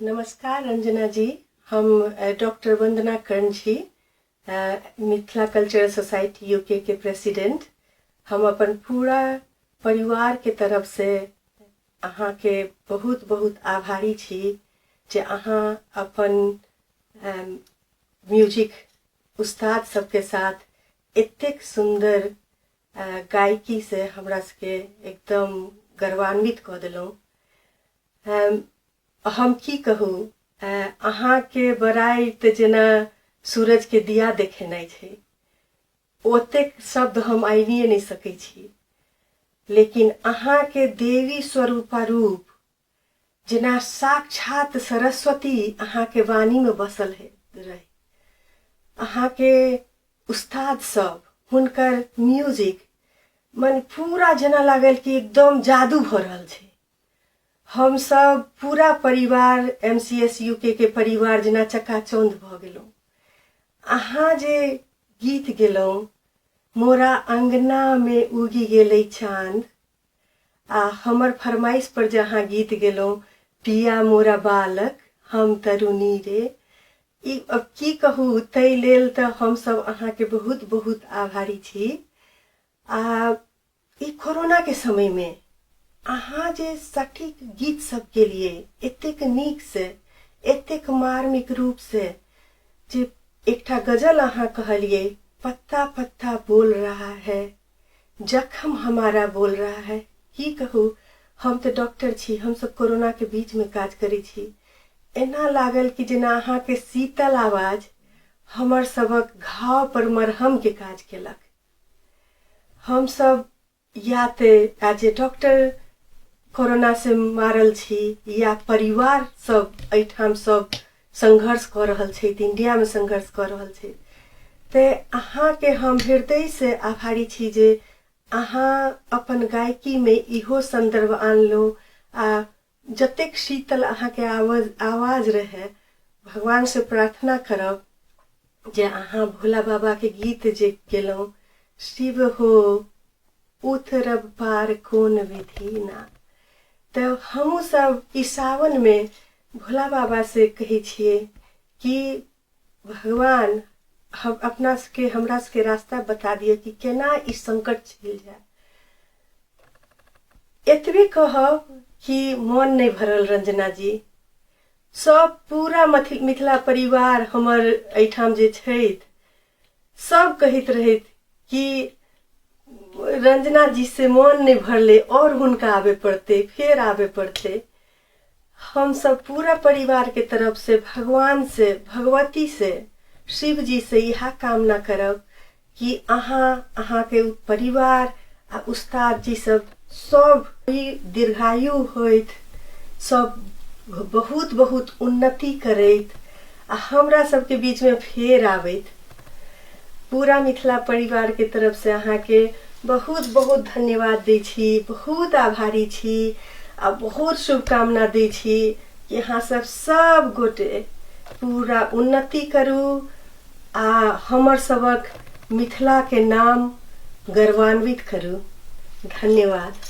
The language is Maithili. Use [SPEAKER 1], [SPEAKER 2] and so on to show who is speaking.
[SPEAKER 1] नमस्कार रंजना जी। हम डॉक्टर वंदना कर्ण जी, मिथिला कल्चरल सोसाइटी यूके के प्रेसिडेंट। हम अपन पूरा परिवार के तरफ से अहाँ के बहुत बहुत आभारी छी जे अहाँ अपन म्यूजिक उस्ताद सबके साथ एतेक सुंदर गायकी से हमरा सबके एकदम गर्वान्वित कऽ देलहुँ। हम की कहू, अहाँ के बड़ाई तऽ जेना सूरज के दिया देखेनाइ छै, ओतेक शब्द हम आबिए नहीं सकै छी। लेकिन अहाँ के देवी स्वरूपा रूप जेना साक्षात सरस्वती अहाँ के वाणी में बसल है रहे। अहाँ के उस्ताद सब हुनकर म्यूजिक मन पूरा जेना लागल कि एकदम जादू भ रहल छै। हम सब पूरा परिवार MCS यूके के परिवार जेना चकाचौंध भ गेलहुँ। अहाँ जे गीत गेलहुँ, मोरा अंगना में उगी गेलै चांद, आ हमर फरमाइश पर जे अहाँ गीत गेलहुँ, पिया मोरा बालक हम तरुणी रे, ई अब की कहू, तै लेल तऽ हम सब अहाँ के बहुत बहुत आभारी छी। ई कोरोना के समय में अहाँ जे सटीक गीत सब के लिए एतेक नीक से, एतेक मार्मिक रूप से जे एकटा गजल अहाँ कहलिए, पत्ता पत्ता बोल रहा है, जख्म हमारा बोल रहा है। की कहू, हम तो डॉक्टर छी, हम सब कोरोना के बीच में काज करै छी। एना लागल कि जेना अहाँ के शीतल आवाज हमर सबक घाव पर मरहम के काज केलक। हम सब या ते एज ए डॉक्टर कोरोना से मारल छी, या परिवार सब एठाम सब संघर्ष कर रहल छै, इंडिया में संघर्ष कर रहल छै। ते अहाँ के हम हृदय से आभारी छी जे अहाँ अपन गायकी में इहो संदर्भ आनलो। आ जतेक शीतल अहाँ के आवाज रहे, भगवान से प्रार्थना करब जे अहाँ भोला बाबा के गीत जे गेलहुँ, शिव हो उतरब पार कोन विधि ना। तो हमू सब इस सावन में भोला बाबा से कहे छिए कि भगवान हम अपना के हमरा के रास्ता बता दिए कि केना इस संकट चल जाए। एतबे कहब कि मन नहीं भरल रंजना जी। सब पूरा मिथिला परिवार हमर एठाम जे छथि, सब कहैत रहैत कि रंजना जी से मन नहीं भरले और हुनका आवे पड़ते, फिर आवे पड़ते। हम सब पूरा परिवार के तरफ से भगवान से, भगवती से, शिव जी से यह कामना करब कि अहाँ के परिवार आ उस्ताद जी सब दीर्घायु होइत, सब बहुत बहुत उन्नति करैत, आ हमरा सबके बीच में फेर आबैत। पूरा मिथिला परिवार के तरफ से अहाँ के बहुत बहुत धन्यवाद दै छी, बहुत आभारी छी, आ बहुत शुभकामना दै छी कि अहाँ सब गोटे पूरा उन्नति करू आ हमर सबक मिथिला के नाम गर्वान्वित करू। धन्यवाद।